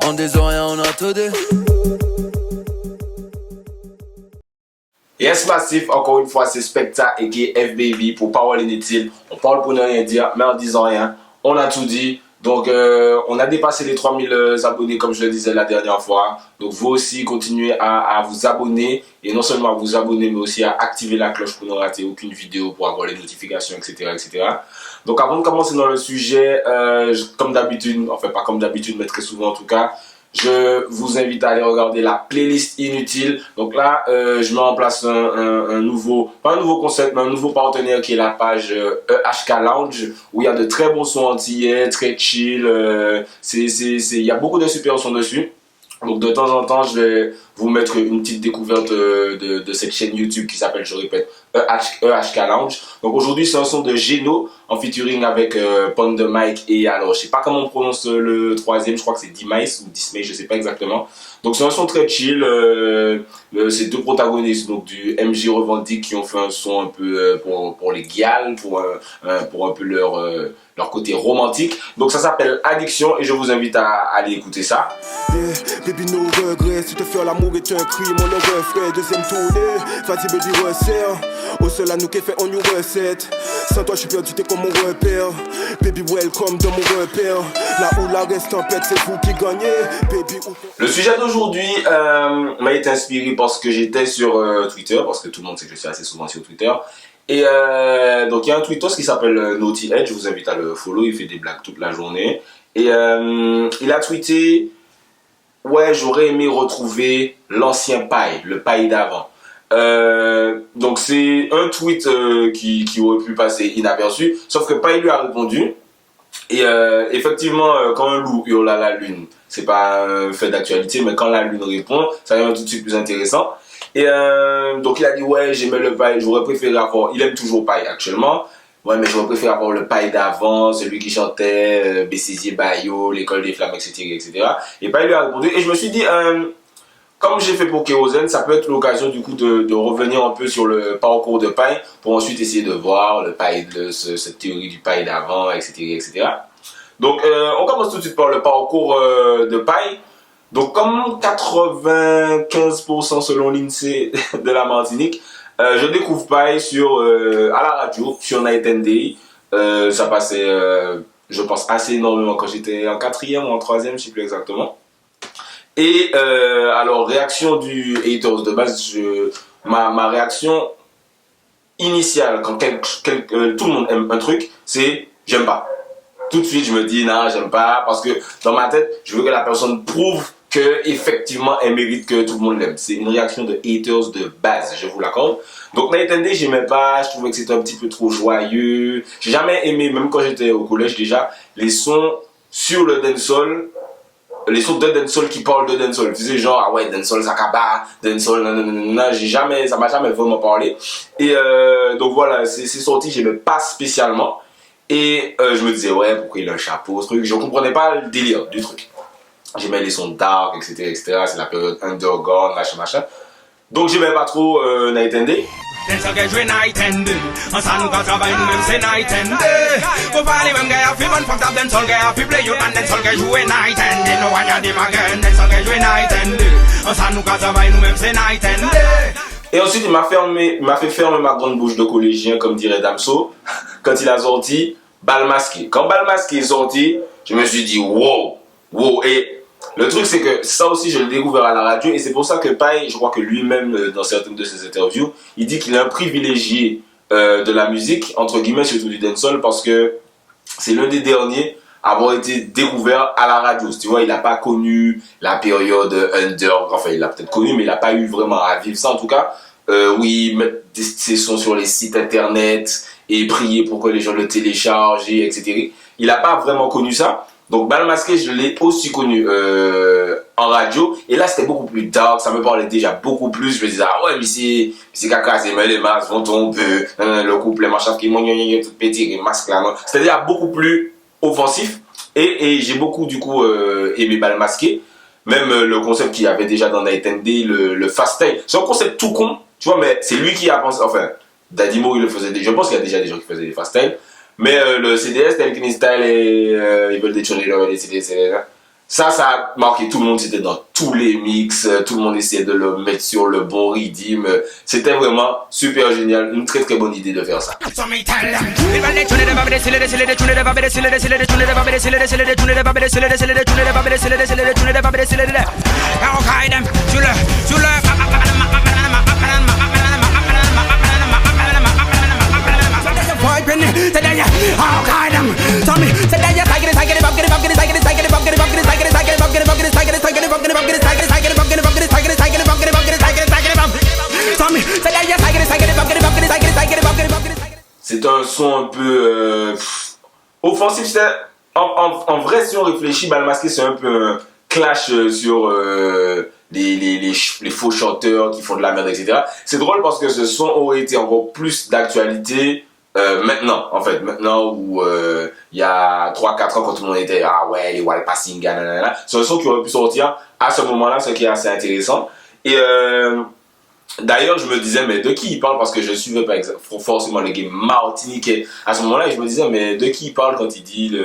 On des oreilles, on a tout dit. Yes Massif, encore une fois c'est Specta et FBB pour Parole Inutile. On parle pour ne rien dire, mais en disant rien, on a tout dit. Donc on a dépassé les 3000 abonnés comme je le disais la dernière fois. Donc vous aussi continuez à vous abonner. Et non seulement à vous abonner, mais aussi à activer la cloche pour ne rater aucune vidéo, pour avoir les notifications, etc. etc. Donc avant de commencer dans le sujet, comme d'habitude, enfin pas comme d'habitude, mais très souvent en tout cas, je vous invite à aller regarder la playlist inutile. Donc là, je mets en place un nouveau, pas un nouveau concept, mais un nouveau partenaire qui est la page EHK Lounge, où il y a de très bons sons antillais, très chill. Il y a beaucoup de super sons dessus. Donc de temps en temps, je vais vous mettre une petite découverte de cette chaîne YouTube qui s'appelle, je répète, EHK Lounge. Donc aujourd'hui, c'est un son de Geno en featuring avec Pond de Mike et alors, je sais pas comment on prononce le troisième, je crois que c'est Dimace ou Dismay, je sais pas exactement. Donc c'est un son très chill. Ces deux protagonistes donc du MJ Revendique qui ont fait un son un peu pour les gals, pour un peu leur côté romantique. Donc ça s'appelle Addiction et je vous invite à aller écouter ça. Yeah, baby, no regrets. Si te faire l'amour est un crime, on le referait. Deuxième tournée, vas-y, baby, resserre. Au seul à nous qui fait on nous recette. Sans toi, je suis perdu, t'es comme mon repère. Baby, welcome dans mon repère. Là où la reste en fait, c'est vous qui gagnez. Baby, le sujet d'aujourd'hui m'a été inspiré parce que j'étais sur Twitter, parce que tout le monde sait que je suis assez souvent sur Twitter. Et donc il y a un Twitter qui s'appelle Naughty Edge, je vous invite à le follow, il fait des blagues toute la journée. Et il a tweeté: ouais, j'aurais aimé retrouver l'ancien paille, le paille d'avant. Donc c'est un tweet qui aurait pu passer inaperçu, sauf que paille lui a répondu. Et effectivement, quand un loup hurle à la lune, c'est pas un fait d'actualité, mais quand la lune répond, ça devient tout de suite plus intéressant. Et donc il a dit: ouais, j'aimais le paille, j'aurais préféré avoir, il aime toujours paille actuellement. Ouais, mais j'aurais préféré avoir le paille d'avant, celui qui chantait Bécésier Bayo, l'école des flammes, etc., etc. Et paille lui a répondu. Et je me suis dit, comme j'ai fait pour Kérosène, ça peut être l'occasion du coup de revenir un peu sur le parcours de paille pour ensuite essayer de voir le paille, cette théorie du paille d'avant, etc., etc. Donc on commence tout de suite par le parcours de paille. Donc comme 95% selon l'INSEE de la Martinique, je découvre paille à la radio, sur Night and Day. Ça passait, je pense, assez énormément quand j'étais en 4e ou en 3e, je ne sais plus exactement. Et alors, réaction du haters de base, ma réaction initiale quand tout le monde aime un truc, c'est j'aime pas. Tout de suite, je me dis non, j'aime pas, parce que dans ma tête, je veux que la personne prouve que effectivement elle mérite que tout le monde l'aime. C'est une réaction de haters de base, je vous l'accorde. Donc Night and Day, j'aimais pas, je trouvais que c'était un petit peu trop joyeux. J'ai jamais aimé, même quand j'étais au collège déjà, les sons sur le dancehall, les sons de dancehall qui parlent de dancehall. Tu sais, genre, ah ouais, dancehall Zakaba, dancehall nanana, ça m'a jamais vraiment parlé. Et donc voilà, c'est sorti, j'aimais pas spécialement. Et je me disais, ouais, pourquoi il a un chapeau, ce truc. Je comprenais pas le délire du truc. J'aimais les sons dark, etc., etc. C'est la période underground, machin. Donc j'aimais pas trop Night and Day. Dancehall que jouer night and day. Ensemble nous quand travaille nous même c'est night and day. Pour pas les mêmes gars fi man fuck up dancehall gars fi play you and dancehall que jouer night and day. No one ya dim again. Dancehall que jouer night and day. Ensemble nous quand travaille nous même c'est night and day. Et ensuite il m'a fait fermer ma grande bouche de collégien comme dirait Damso quand il a sorti Bal Masqué. Quand Bal Masqué est sorti, je me suis dit wow. Et le truc c'est que ça aussi je l'ai découvert à la radio et c'est pour ça que Paille, je crois que lui-même dans certaines de ses interviews, il dit qu'il est un privilégié de la musique, entre guillemets surtout du dancehall, parce que c'est l'un des derniers à avoir été découvert à la radio. Tu vois, il n'a pas connu la période under, enfin il l'a peut-être connu mais il n'a pas eu vraiment à vivre ça en tout cas. Oui, mettre ses sons sur les sites internet et prier pour que les gens le téléchargent, etc. Il n'a pas vraiment connu ça. Donc Bal Masqué, je l'ai aussi connu en radio. Et là, c'était beaucoup plus dark. Ça me parlait déjà beaucoup plus. Je me disais, ah ouais, mais c'est caca, c'est mais les masques vont tomber. Le couple, les machins qui m'ont tout petit, les masques là. C'était déjà beaucoup plus offensif. Et j'ai beaucoup, du coup, aimé Bal Masqué. Même le concept qu'il y avait déjà dans Night and Day, le fast style. C'est un concept tout con, tu vois, mais c'est lui qui a pensé. Enfin, Dadimo, il le faisait déjà. Je pense qu'il y a déjà des gens qui faisaient des fast style. Mais le CDS, Telkin Style et ils veulent détourner le CDS, Ça a marqué tout le monde, c'était dans tous les mix, tout le monde essayait de le mettre sur le bon rythme. C'était vraiment super génial, une très très bonne idée de faire ça. C'est un son un peu offensif. C'est en vrai, si on réfléchit, Bal Masqué, c'est un peu un clash sur les faux chanteurs qui font de la merde, etc. C'est drôle parce que ce son aurait été encore plus d'actualité maintenant, en fait. Maintenant où il y a 3-4 ans, quand tout le monde était ah ouais, les Wall Passing, nanana. C'est un son qui aurait pu sortir à ce moment-là, ce qui est assez intéressant. Et d'ailleurs, je me disais, mais de qui il parle? Parce que je suivais pas forcément le game martiniquais à ce moment-là. Et je me disais, mais de qui il parle quand il dit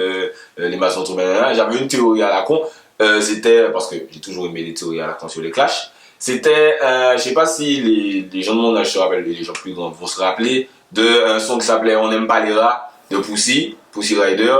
les maçons tombent? J'avais une théorie à la con. C'était, parce que j'ai toujours aimé les théories à la con sur les clashs. C'était, je sais pas si les gens de mon âge se rappellent, les gens plus grands vont se rappeler, d'un son qui s'appelait On n'aime pas les rats de Pussy Rider,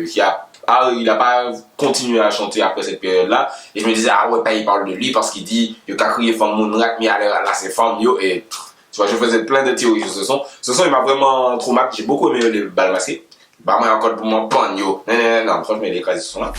il a pas continué à chanter après cette période-là. Et je me disais, ah ouais, il parle de lui parce qu'il dit, il a crié femme mon rat, mais là c'est femme, yo, et tu vois, je faisais plein de théories sur ce son. Ce son, il m'a vraiment trop marqué. J'ai beaucoup aimé les Bal Masqué. Bah, moi, encore pour moi, pan, yo. Non, franchement, il est écrasé ce son-là.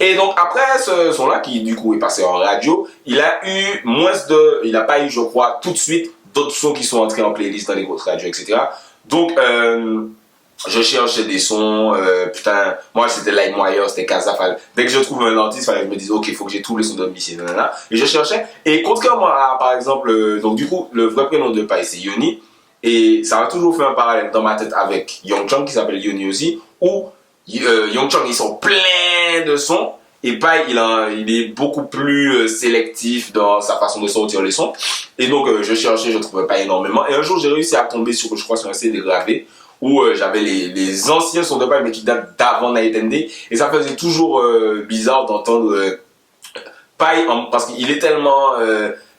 Et donc après ce son-là qui du coup est passé en radio, il a pas eu je crois tout de suite d'autres sons qui sont entrés en playlist dans les grosses radios, etc. Donc je cherchais des sons, putain, moi c'était LimeWire, c'était Casafal. Dès que je trouve un artiste, je me dis ok, il faut que j'ai tous les sons de Missy, nanana. Et je cherchais, et contrairement à par exemple, donc du coup le vrai prénom de Pai c'est Yoni, et ça a toujours fait un parallèle dans ma tête avec Young Chang qui s'appelle Yoni aussi, où Young Chang ils sont pleins de sons et Pai il est beaucoup plus sélectif dans sa façon de sortir les sons, et donc je cherchais, je trouvais pas énormément, et un jour j'ai réussi à tomber sur, je crois, sur un CD gravé où j'avais les anciens sons de Pai mais qui datent d'avant Night and Day, et ça faisait toujours bizarre d'entendre Pai parce qu'il est tellement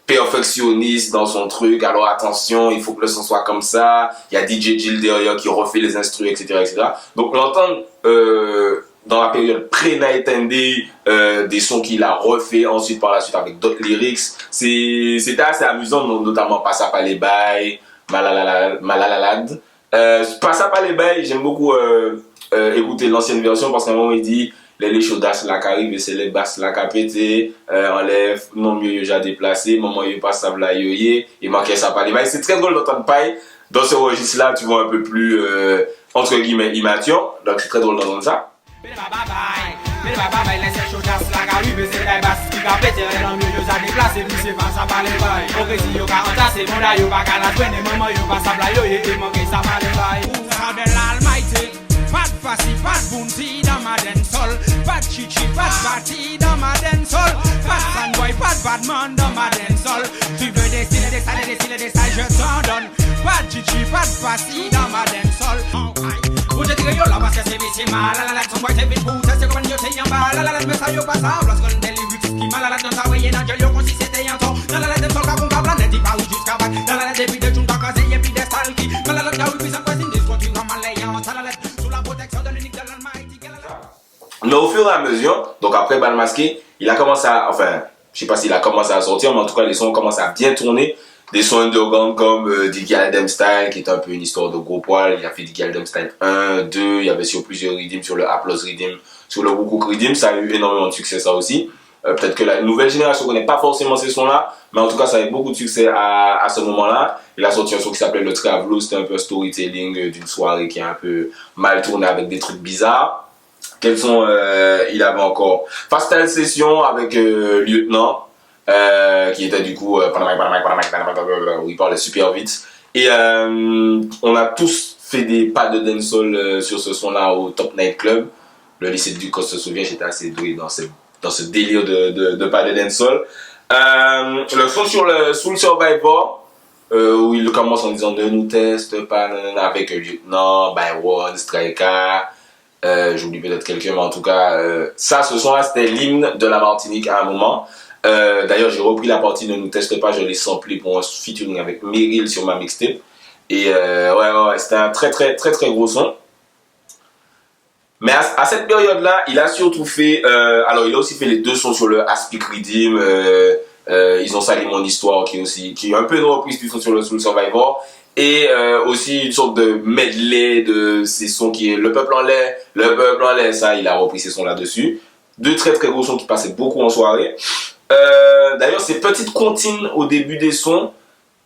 perfectionniste dans son truc, alors attention, il faut que le son soit comme ça, il y a DJ Jill derrière qui refait les instrus, etc. Donc l'entendre dans la période pré-Night and Day, des sons qu'il a refait ensuite par la suite avec d'autres lyrics, c'était assez amusant, notamment Passa pas les bails, Malalalad. Passa pas les bails, j'aime beaucoup écouter l'ancienne version parce qu'à un moment il dit les chaudasses là qui arrivent et c'est les basses là qui a pété, enlève, non mieux j'ai déplacé, maman il passe ça là yoye, il manquait ça pas les bails. C'est très drôle d'entendre Pai dans ce registre là, tu vois, un peu plus entre guillemets immature, donc c'est très drôle d'entendre ça. Pas de facile, pas de bounty dans ma dancehall. Pas de chichi, pas de bâti dans ma dancehall. Pas de fanboy, pas de badman dans ma dancehall. Tu veux des styles, des styles, je t'en donne. Pas de chichi, pas de bâti dans ma dancehall. Où je dirais yo là parce que c'est vite mal. La la la, son boy c'est vite bout. C'est comme yo t'es en bas. La la la, mais ça yo pas ça. Lorsqu'on des lyrics qui mal à la danse, ouais, dans yo comme si c'était un ton. La la la, dancehall qu'a bon qu'a blanc, n'est pas où jusqu'à bac. La la la, depuis de tout t'as casé et puis des styles qui. La la la, t'as oui, puis ça quoi, c'est une discothèque comme malayant. La la la. Mais au fur et à mesure, donc après Bal Masqué, il a commencé à, enfin, je sais pas s'il a commencé à sortir, mais en tout cas les sons ont commencé à bien tourner. Des sons underground comme Diggy Aldem Style, qui est un peu une histoire de gros poil. Il a fait Diggy Aldem Style 1, 2, il y avait sur plusieurs rhythms, sur le Applause Rhythm, sur le Wukuk Rhythm, ça a eu énormément de succès ça aussi. Peut-être que la nouvelle génération connaît pas forcément ces sons-là, mais en tout cas ça a eu beaucoup de succès à ce moment-là. Il a sorti un son qui s'appelait Le Travello, c'était un peu un storytelling d'une soirée qui est un peu mal tournée avec des trucs bizarres. Quels sont il avait encore Fastel Session avec Lieutenant, qui était du coup où il parlait super vite. Et on a tous fait des pas de dancehall sur ce son-là au Top Night Club. le lycée de Duc, on se souvient, j'étais assez doué dans ce délire de pas de dancehall. Le son sur le Soul Survivor, où il commence en disant ne nous teste pas, nanana, avec Lieutenant, Byron, Striker, j'oublie peut-être quelqu'un, mais en tout cas, ça, ce son-là, c'était l'hymne de la Martinique à un moment. D'ailleurs, j'ai repris la partie ne nous teste pas, je l'ai samplé pour un featuring avec Meryl sur ma mixtape. Et ouais, c'était un très gros son. Mais à cette période-là, il a surtout fait, alors il a aussi fait les 2 sons sur le Aspic Redeem, ils ont sali mon histoire qui est un peu une reprise du son sur le Soul Survivor, et aussi une sorte de medley de ces sons qui est le peuple en l'air, ça il a repris ces sons là-dessus. 2 très gros sons qui passaient beaucoup en soirée. D'ailleurs ces petites comptines au début des sons,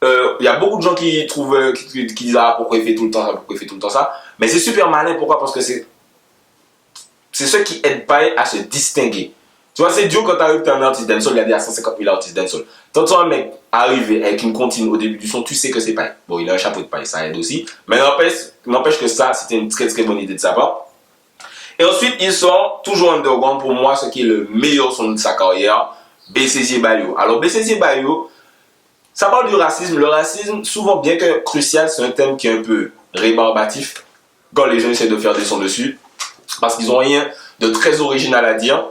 il y a beaucoup de gens qui trouvent, qui disent ah pourquoi il fait tout le temps ça, mais c'est super malin, pourquoi? Parce que c'est ce qui aide pas à se distinguer. Tu vois, c'est dur quand tu arrives, tu es un artiste dancehall, il y a des 150 000 artistes dancehall. Quand un mec arrive avec une comptine au début du son, tu sais que c'est paille. Bon, il a un chapeau de paille, ça aide aussi. Mais n'empêche que ça, c'était une très bonne idée de sa part. Et ensuite, il sort toujours underground pour moi, ce qui est le meilleur son de sa carrière, BCG Bayou. Alors, BCG Bayou, ça parle du racisme. Le racisme, souvent, bien que crucial, c'est un thème qui est un peu rébarbatif quand les gens essaient de faire des sons dessus. Parce qu'ils n'ont rien de très original à dire,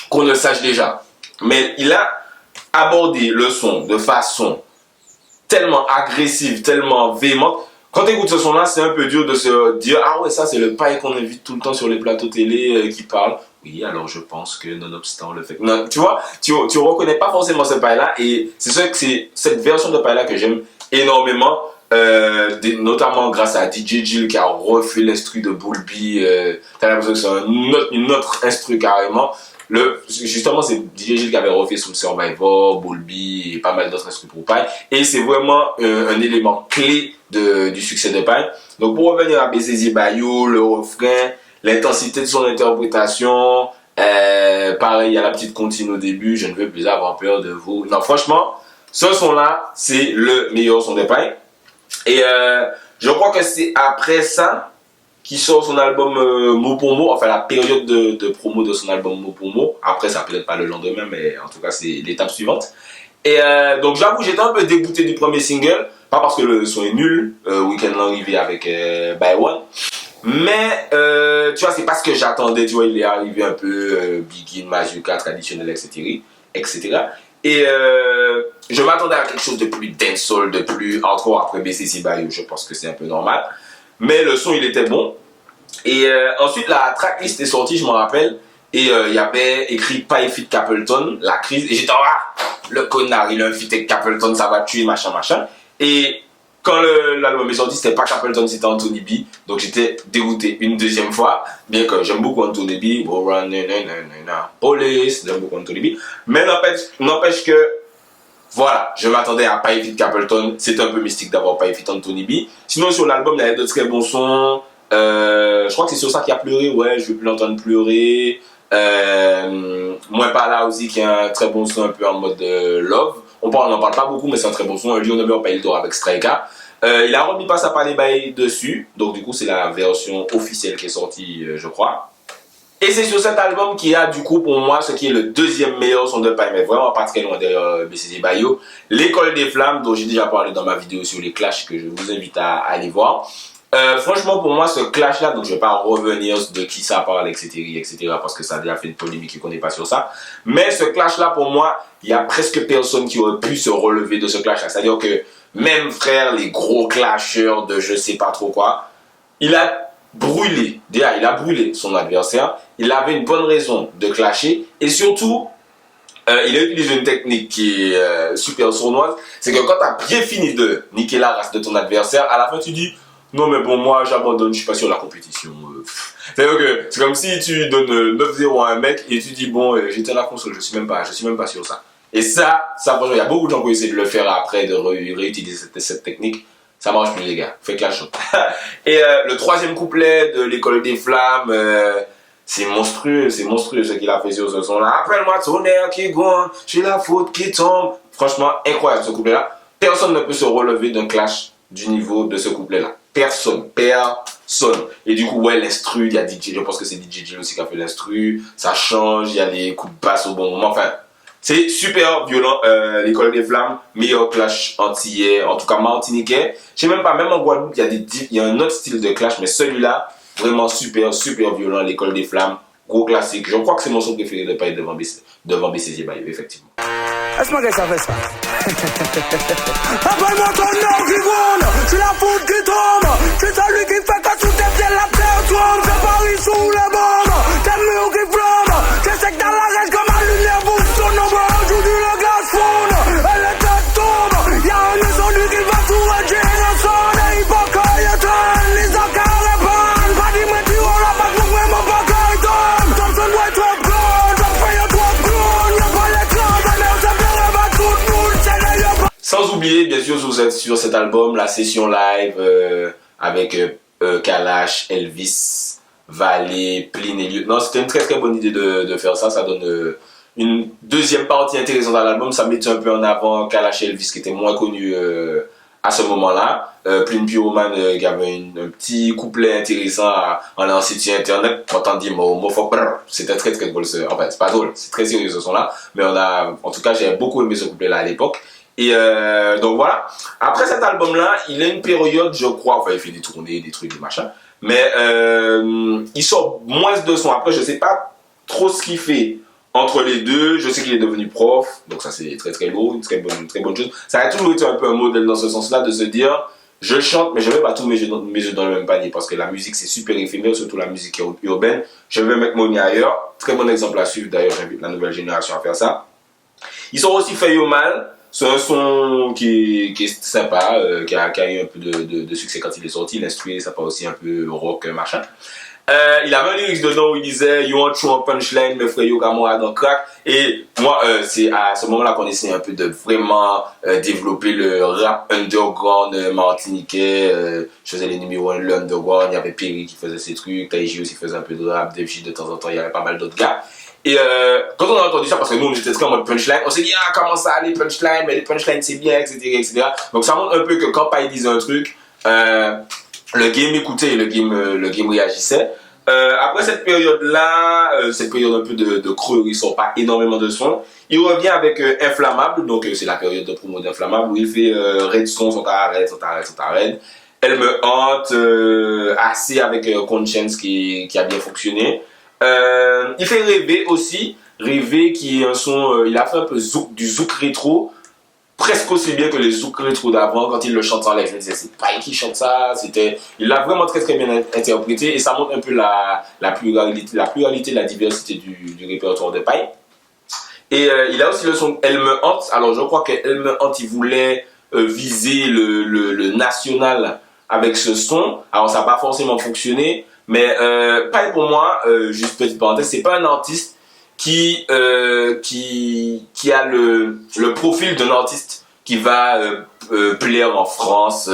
qu'on le sache déjà. Mais il a abordé le son de façon tellement agressive, tellement véhémente. Quand tu écoutes ce son-là, c'est un peu dur de se dire « Ah ouais, ça c'est le paille qu'on invite tout le temps sur les plateaux télé qui parle. » Oui, alors je pense que nonobstant le fait... Non, tu vois, tu reconnais pas forcément ce paille-là. Et c'est cette version de paille-là que j'aime énormément. Notamment grâce à DJ Jill qui a refait l'instru de Bulby. T'as l'impression que c'est une autre instru carrément. Justement, c'est DJ Jill qui avait refait Soul Survivor, Bulby et pas mal d'autres instrus pour Paille. Et c'est vraiment un élément clé du succès de Paille. Donc pour revenir à BCG Bayou, le refrain, l'intensité de son interprétation, pareil, il y a la petite comptine au début, je ne veux plus avoir peur de vous. Non, franchement, ce son-là, c'est le meilleur son de Paille. Et je crois que c'est après ça qu'il sort son album mot pour mot, enfin la période de promo de son album mot pour mot. Après, ça peut-être pas le lendemain, mais en tout cas, c'est l'étape suivante. Et donc, j'avoue, j'étais un peu dégoûté du premier single, pas parce que le son est nul, Weekend Long Arrivé avec By One, mais tu vois, c'est pas ce que j'attendais, tu vois, il est arrivé un peu Biggie, Majuka, traditionnel, etc. Et je m'attendais à quelque chose de plus dancehall, de plus hardcore après BCG Bayou, je pense que c'est un peu normal. Mais le son il était bon. Et ensuite la tracklist est sortie, je m'en rappelle. Et il y avait écrit Paille Fit Capleton, la crise. Et j'étais le connard, il a un feat avec Capleton, ça va tuer, machin. Et quand l'album est sorti, c'était pas Capleton, c'était Anthony B. Donc j'étais dégoûté une deuxième fois. Bien que j'aime beaucoup Anthony B. Police, j'aime beaucoup Anthony B. Mais n'empêche que, voilà, je m'attendais à Paille Fit Capleton. C'est un peu mystique d'avoir Paille Fit Anthony B. Sinon, sur l'album, il y avait d'autres très bons sons. Je crois que c'est sur ça qu'il a pleuré. Ouais, je veux plus l'entendre pleurer. Moins pas là aussi, qui est un très bon son un peu en mode love. On n'en parle pas beaucoup, mais c'est un très bon son. Lion Number Paille d'or avec Striker. Il a remis pas sa palais bail dessus. Donc, du coup, c'est la version officielle qui est sortie, je crois. Et c'est sur cet album qu'il y a, du coup, pour moi, ce qui est le deuxième meilleur son de Paille, mais vraiment pas très loin derrière BCG Bayou. L'École des Flammes, dont j'ai déjà parlé dans ma vidéo sur les clashs, que je vous invite à aller voir. Franchement, pour moi, ce clash-là, donc je vais pas revenir de qui ça parle, etc., parce que ça a déjà fait une polémique et qu'on n'est pas sur ça. Mais ce clash-là, pour moi, il y a presque personne qui aurait pu se relever de ce clash-là. C'est-à-dire que même frère, les gros clasheurs de je sais pas trop quoi, il a brûlé son adversaire. Il avait une bonne raison de clasher. Et surtout, il a utilisé une technique qui est super sournoise. C'est que quand tu as bien fini de niquer la race de ton adversaire, à la fin tu dis non mais bon, moi j'abandonne, je suis pas sur la compétition. C'est-à-dire que c'est comme si tu donnes 9-0 à un mec et tu dis bon, j'éteins la console, je suis même pas sur ça. Et ça franchement, il y a beaucoup de gens qui ont essayé de le faire après, de réutiliser cette technique. Ça marche plus les gars, faites la chose. Et le troisième couplet de l'École des Flammes, c'est monstrueux ce qu'il a fait sur ce son-là. Appelle-moi tonnerre qui gronde, j'ai la faute qui tombe. Franchement, incroyable ce couplet-là. Personne ne peut se relever d'un clash du niveau de ce couplet-là. personne. Et du coup, ouais, l'instru, il y a DJ, je pense que c'est DJ Jill aussi qui a fait l'instru, ça change, il y a les coups de basse au bon moment, enfin, c'est super violent, l'école des flammes, meilleur clash antillais, en tout cas martiniquais. Je sais même pas, même en Guadeloupe, il y a un autre style de clash, mais celui-là, vraiment super violent, l'école des flammes, gros classique. Je crois que c'est mon son préféré de Paille devant BCG Baye, effectivement. Laisse-moi que ça fait ça. Appelle-moi ton nom qui roule, c'est la foudre qui tombe. C'est celui qui fait que sous tes pieds la terre tombe. C'est Paris sous les bombes, tes murs qui flambent. C'est sec dans la rage comme la lumière vous sonne. Aujourd'hui le gaz fonde et les têtes tombent. Y'a un incendie qui va tout régir un son. Et il faut qu'il y ait les encarts répandent. Pas dit mais tu auras pas de vraiment pas qu'il y tombe. Thompson doit être trop blonde, j'en fais un trop blonde. Y'a pas l'écran, mais on s'appelle pas tout le monde. C'est d'ailleurs. Sans oublier, bien sûr, sur cet album, la session live avec Kalash, Elvis, Valet, Pline et Lieutenant. C'était une très bonne idée de faire ça. Ça donne une deuxième partie intéressante à l'album. Ça mettait un peu en avant Kalash et Elvis qui étaient moins connus à ce moment-là. Pline Pyroman qui avait un petit couplet intéressant en allant sur internet. Quand on dit c'était très drôle. Enfin, c'est pas drôle, c'est très sérieux ce son-là. Mais en tout cas, j'ai beaucoup aimé ce couplet-là à l'époque. Et donc voilà. Après cet album-là, il a une période, je crois, enfin il fait des tournées, des trucs, des machins, mais il sort moins de sons. Après, je sais pas trop ce qu'il fait entre les deux. Je sais qu'il est devenu prof, donc ça c'est très lourd, une très bonne chose. Ça a toujours été un peu un modèle dans ce sens-là, de se dire, je chante, mais je mets pas tous mes jeux dans le même panier, parce que la musique c'est super éphémère, surtout la musique urbaine. Je vais mettre mon nez ailleurs. Très bon exemple à suivre, d'ailleurs j'invite la nouvelle génération à faire ça. Ils sont aussi fait Yo Mal. C'est un son qui est sympa, qui a eu un peu de succès quand il est sorti. L'instru, ça part aussi un peu rock, machin. Il avait un lyrics dedans où il disait You want true punchline, mes frères, yo moi dans crack. Et moi, c'est à ce moment-là qu'on essaie un peu de vraiment développer le rap underground martiniquais. Je faisais les numéros 1, le underground. Il y avait Perry qui faisait ses trucs, Taiji aussi faisait un peu de rap, Devji de temps en temps. Il y avait pas mal d'autres gars. Et quand on a entendu ça, parce que nous on était très en mode punchline, on s'est dit ah comment ça les punchlines, mais les punchlines c'est bien, etc. Donc ça montre un peu que quand Paille disait un truc, le game écoutait et le game réagissait. Après cette période-là, cette période un peu de creux où il sort pas énormément de sons, il revient avec Inflammable, donc c'est la période de promo d'Inflammable où il fait Redstone, on t'arrête. Elle me hante, assez avec Conscience qui a bien fonctionné. Il fait Rêver aussi, Rêver qui est un son, il a fait un peu du zouk rétro, presque aussi bien que les zouk rétro d'avant. Quand il le chante en live, je me disais c'est Paille qui chante ça, il l'a vraiment très bien interprété et ça montre un peu la pluralité, la diversité du répertoire de Paille. Et il a aussi le son Elle me hante. Alors je crois que Elle me hante, il voulait viser le national avec ce son. Alors ça n'a pas forcément fonctionné. Mais Paille pour moi, juste petite parenthèse, c'est pas un artiste qui a le profil d'un artiste qui va plaire en France,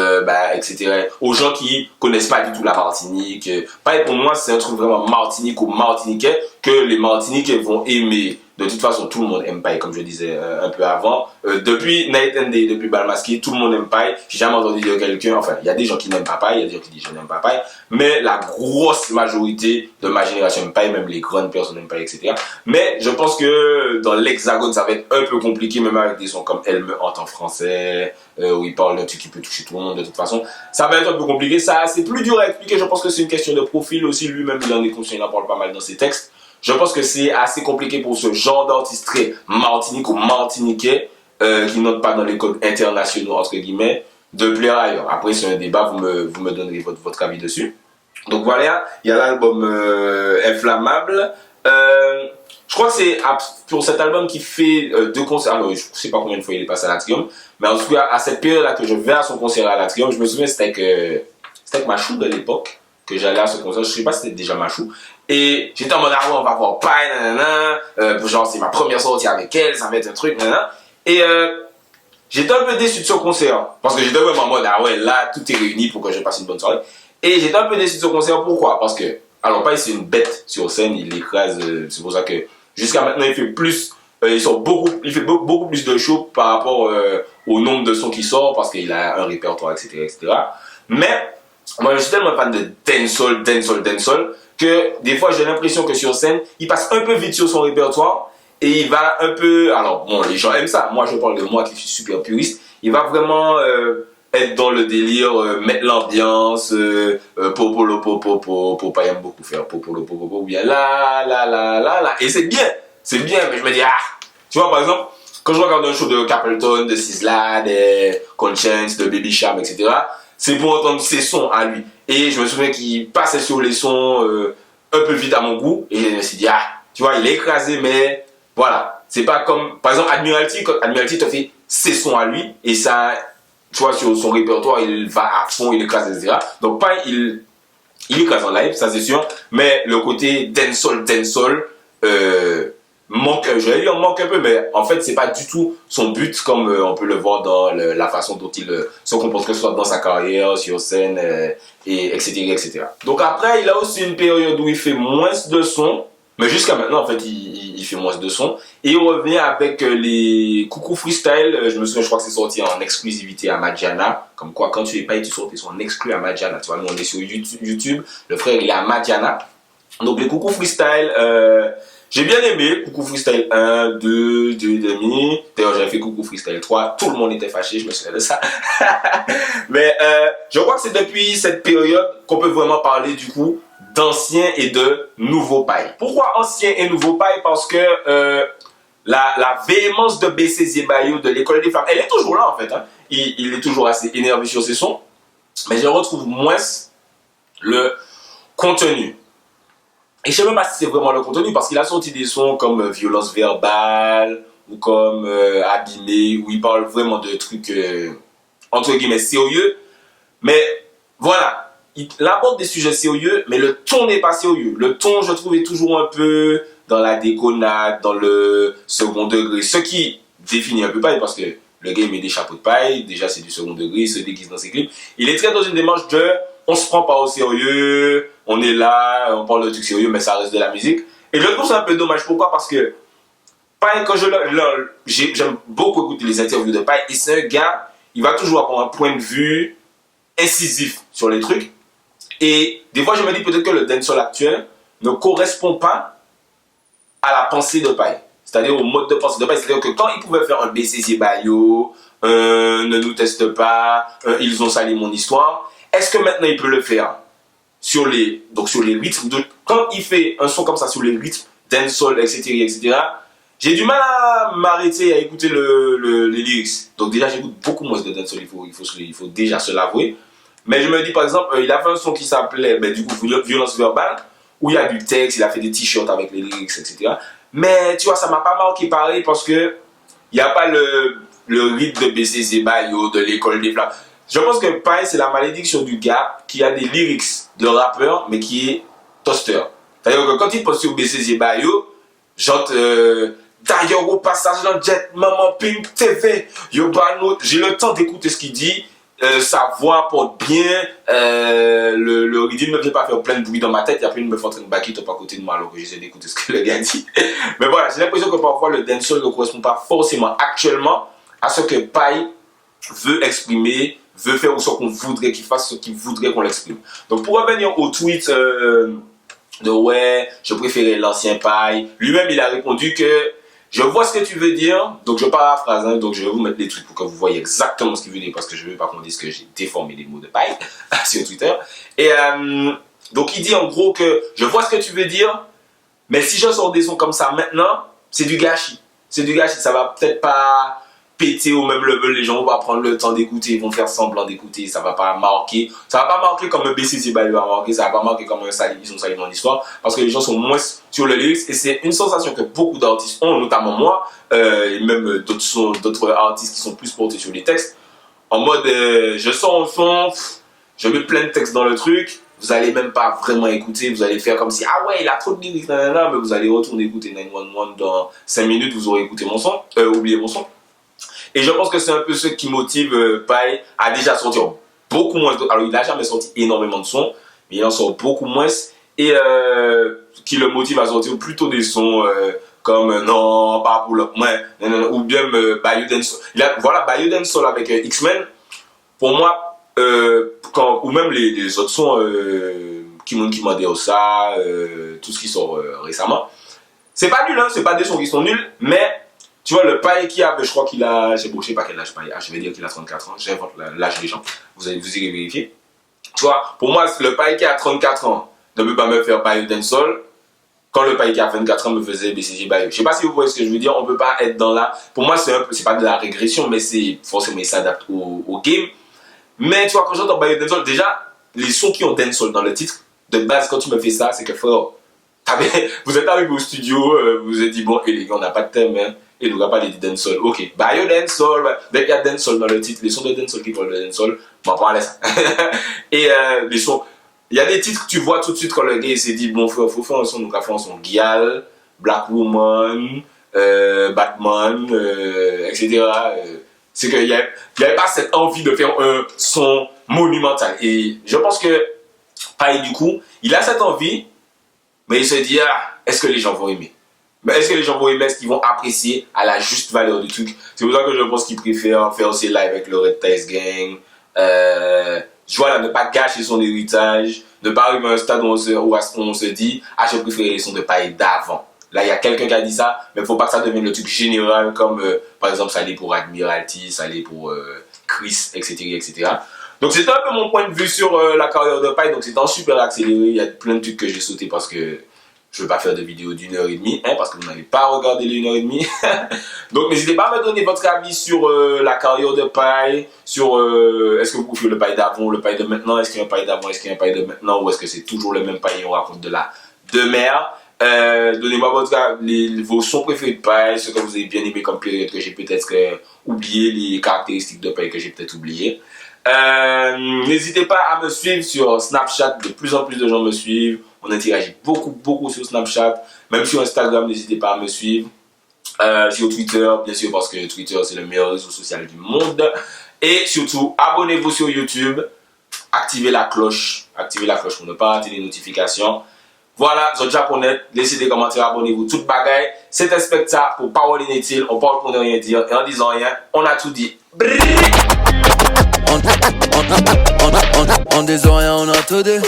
etc. Aux gens qui connaissent pas du tout la Martinique. Paille pour moi, c'est un truc vraiment martinique ou martiniquais que les Martiniquais vont aimer. De toute façon, tout le monde aime Paille, comme je disais un peu avant. Depuis Night and Day, depuis Balmasqué, tout le monde aime Paille. J'ai jamais entendu dire quelqu'un, enfin, il y a des gens qui n'aiment pas Paille, il y a des gens qui disent je n'aime pas Paille, mais la grosse majorité de ma génération aime Paille, même les grandes personnes aiment Paille, etc. Mais je pense que dans l'Hexagone, ça va être un peu compliqué, même avec des sons comme Elle me hante en français, où il parle d'un truc qui peut toucher tout le monde, de toute façon. Ça va être un peu compliqué, ça, c'est plus dur à expliquer. Je pense que c'est une question de profil aussi, lui-même, il en est conscient, il en parle pas mal dans ses textes. Je pense que c'est assez compliqué pour ce genre d'artiste très martinique ou martiniquais qui n'entre pas dans les codes internationaux entre guillemets de plaire ailleurs. Après c'est un débat, vous me donnerez votre avis dessus. Donc voilà, il y a l'album Inflammable. Je crois que c'est pour cet album qui fait 2 concerts. Alors je sais pas combien de fois il est passé à l'Atrium, mais en tout cas à cette période là que je vais à son concert à l'Atrium, je me souviens c'était avec Machou de l'époque que j'allais à ce concert. Je sais pas si c'était déjà Machou. Et j'étais en mode, ah ouais, on va voir Paille, genre c'est ma première sortie avec elle, ça va être un truc, nanana. Et j'étais un peu déçu de ce concert, parce que j'étais vraiment en mode, ah ouais, là, tout est réuni pour que je passe une bonne soirée. Et j'étais un peu déçu de ce concert, pourquoi? Parce que, alors Paille c'est une bête sur scène, il écrase, c'est pour ça que jusqu'à maintenant il fait plus, il fait beaucoup plus de shows par rapport au nombre de sons qu'il sort, parce qu'il a un répertoire, etc. Mais, moi je suis tellement fan de dancehall, que des fois j'ai l'impression que sur scène, il passe un peu vite sur son répertoire et il va un peu, alors bon, les gens aiment ça, moi je parle de moi qui suis super puriste, il va vraiment être dans le délire, mettre l'ambiance, popolo popo, papa aime beaucoup faire popolo popo, ou bien là, et c'est bien, mais je me dis, tu vois par exemple, quand je regarde un show de Capleton, de Sizzla, de Conscience, de Baby Cham, etc., c'est pour entendre ses sons à lui. Et je me souviens qu'il passait sur les sons un peu vite à mon goût. Et je me suis dit, tu vois, il est écrasé, mais voilà. C'est pas comme, par exemple, Admiralty, quand Admiralty te fait ses sons à lui, et ça, tu vois, sur son répertoire, il va à fond, il écrase, etc. Donc, pas, il écrase en live, ça c'est sûr, mais le côté dancehall, manque, j'allais dire manque un peu, mais en fait c'est pas du tout son but comme on peut le voir dans la façon dont il se comporte, que ce soit dans sa carrière, sur scène, et etc. Donc après il a aussi une période où il fait moins de sons, mais jusqu'à maintenant en fait il fait moins de sons, et il revient avec les Coucou Freestyle, je me souviens, je crois que c'est sorti en exclusivité à Madjana, comme quoi quand tu es pas tu sortais son exclu à Madjana, tu vois, nous on est sur YouTube, le frère il est à Madjana, donc les Coucou Freestyle, j'ai bien aimé Coucou Freestyle 1, 2, 2,5. D'ailleurs, j'avais fait Coucou Freestyle 3. Tout le monde était fâché, je me souviens de ça. Mais je crois que c'est depuis cette période qu'on peut vraiment parler du coup d'ancien et de nouveau paille. Pourquoi ancien et nouveau paille? Parce que la véhémence de BC Zibayo de l'école des femmes, elle est toujours là en fait. Hein. Il est toujours assez énervé sur ses sons. Mais je retrouve moins le contenu. Et je ne sais même pas si c'est vraiment le contenu, parce qu'il a sorti des sons comme Violence Verbale, ou comme Abîmé, où il parle vraiment de trucs, entre guillemets, sérieux. Mais voilà, il aborde des sujets sérieux, mais le ton n'est pas sérieux. Le ton, je trouve, est toujours un peu dans la déconnade, dans le second degré. Ce qui définit un peu paille, parce que le gars, il met des chapeaux de paille, déjà c'est du second degré, il se déguise dans ses clips. Il est très dans une démarche de... On se prend pas au sérieux, on est là, on parle de trucs sérieux, mais ça reste de la musique. Et je trouve ça un peu dommage. Pourquoi? Parce que Paille, quand j'aime beaucoup écouter les interviews de Paille, et c'est un gars, il va toujours avoir un point de vue incisif sur les trucs. Et des fois, je me dis peut-être que le dancehall actuel ne correspond pas à la pensée de Paille. C'est-à-dire au mode de pensée de Paille. C'est-à-dire que quand il pouvait faire un BCC Bayo, ne nous teste pas, ils ont sali mon histoire, est-ce que maintenant il peut le faire sur les rythmes quand il fait un son comme ça sur les rythmes dancehall, etc. J'ai du mal à m'arrêter à écouter les lyrics. Donc déjà j'écoute beaucoup moins de dancehall, il faut déjà se l'avouer. Mais je me dis par exemple, il a fait un son qui s'appelait du coup Violence Verbale, où il y a du texte, il a fait des t-shirts avec les lyrics, etc. Mais tu vois, ça m'a pas marqué pareil parce que il n'y a pas le rythme de BCC Bayo, de l'école des flammes. Je pense que Paille, c'est la malédiction du gars qui a des lyrics de rappeur, mais qui est toaster. C'est-à-dire que quand il poste sur BCC Bayo, chante d'ailleurs au passage dans Jet, Maman Pink TV, yo bano, j'ai le temps d'écouter ce qu'il dit, sa voix porte bien, le rythme ne me vient pas faire plein de bruit dans ma tête, il y a plein de meufs en train de baquer top à côté de moi alors que j'essaie d'écouter ce que le gars dit. Mais voilà, j'ai l'impression que parfois le dancehall ne correspond pas forcément actuellement à ce que Paille veut exprimer, veut faire ou ce qu'on voudrait qu'il fasse, ce qu'il voudrait qu'on l'exprime. Donc pour revenir au tweet de ouais, je préférais l'ancien Paille, lui-même il a répondu que je vois ce que tu veux dire, donc je paraphrase, hein, donc je vais vous mettre les trucs pour que vous voyez exactement ce qu'il veut dire, parce que je ne veux pas qu'on dise que j'ai déformé les mots de Paille sur Twitter. Et donc il dit en gros que je vois ce que tu veux dire, mais si je sors des sons comme ça maintenant, c'est du gâchis. C'est du gâchis, ça va peut-être pas péter au même level, les gens vont pas prendre le temps d'écouter, ils vont faire semblant d'écouter, ça va pas marquer comme un BCC Bayo va marquer, ça va pas marquer comme un Ils ont sali mon histoire, parce que les gens sont moins sur le lyrics, et c'est une sensation que beaucoup d'artistes ont, notamment moi, et même d'autres artistes qui sont plus portés sur les textes, en mode je sors un son, je mets plein de textes dans le truc, vous allez même pas vraiment écouter, vous allez faire comme si ah ouais il a trop de lyrics, mais vous allez retourner écouter 911 dans 5 minutes, vous aurez écouté mon son, oublié mon son. Et je pense que c'est un peu ce qui motive Paille à déjà sortir beaucoup moins. Alors il n'a jamais sorti énormément de sons, mais il en sort beaucoup moins. Et qui le motive à sortir plutôt des sons comme non, pas pour le. Ouais, ou bien Bayou Dancehall. Voilà, Bayou Dancehall avec X-Men. Pour moi, ou même les autres sons, qui m'a dit ça, tout ce qui sort récemment. C'est pas nul, hein, c'est pas des sons qui sont nuls, mais tu vois, le paille qu'il avait, je crois qu'il a, je sais pas quel âge paille a, je vais dire qu'il a 34 ans, j'invente l'âge des gens, vous irez vérifier. Tu vois, pour moi, le paille qui a 34 ans ne peut pas me faire paille dancehall, quand le paille qui a 24 ans me faisait BCG Bayo. Je sais pas si vous voyez ce que je veux dire, on peut pas être dans là. Pour moi, c'est pas de la régression, mais c'est forcément, il s'adapte au game. Mais tu vois, quand j'entends Bayo dancehall, déjà, les sons qui ont dancehall dans le titre, de base, quand tu me fais ça, c'est que frère, vous êtes arrivé au studio, vous vous êtes dit, bon, et les gars, on n'a pas de thème, hein, et nous, on n'a pas les dancehall. Ok, Bayo dancehall, dès qu'il y a dancehall dans le titre, les sons de dancehall qui parlent de dancehall, on va parler ça. Et les sons. Il y a des titres que tu vois tout de suite quand le gars s'est dit bon frère, faut faire un son, donc à faire un son Gyal, Black Woman, Batman, etc. C'est qu'il n'y avait pas cette envie de faire un son monumental. Et je pense que Paille du coup, il a cette envie, mais il se dit est-ce que les gens vont aimer? Est-ce que les gens vont aimer? Est-ce qu'ils vont apprécier à la juste valeur du truc? C'est pour ça que je pense qu'il préfère faire ses lives avec le Red Ties Gang. Voilà, ne pas gâcher son héritage, ne pas arriver à un stade où on se dit je préfère les sons de Paille d'avant. Là, il y a quelqu'un qui a dit ça, mais il ne faut pas que ça devienne le truc général, comme par exemple, ça allait pour Admiralty, ça allait pour Chris, etc., etc. Donc, c'était un peu mon point de vue sur la carrière de Paille. Donc, c'était en super accéléré. Il y a plein de trucs que j'ai sauté parce que je ne veux pas faire de vidéo d'1h30, hein, parce que vous n'allez pas regarder les 1h30. Donc, n'hésitez pas à me donner votre avis sur la carrière de Paille, sur est-ce que vous préférez le Paille d'avant, le Paille de maintenant, est-ce qu'il y a un Paille d'avant, est-ce qu'il y a un Paille de maintenant, ou est-ce que c'est toujours le même Paille et on raconte de la demeure. Donnez-moi vos sons préférés de Paille, ce que vous avez bien aimé comme période que j'ai peut-être oublié, les caractéristiques de Paille que j'ai peut-être oublié. N'hésitez pas à me suivre sur Snapchat, de plus en plus de gens me suivent. On interagit beaucoup sur Snapchat. Même sur Instagram, n'hésitez pas à me suivre. Sur Twitter, bien sûr, parce que Twitter, c'est le meilleur réseau social du monde. Et surtout, abonnez-vous sur YouTube. Activez la cloche pour ne pas rater les notifications. Voilà, Zod Japonais, laissez des commentaires, abonnez-vous, toute bagaille. C'était Specta pour Parole Inutile. On parle pour ne rien dire. Et en disant rien, on a tout dit. En disant rien, on a tout dit.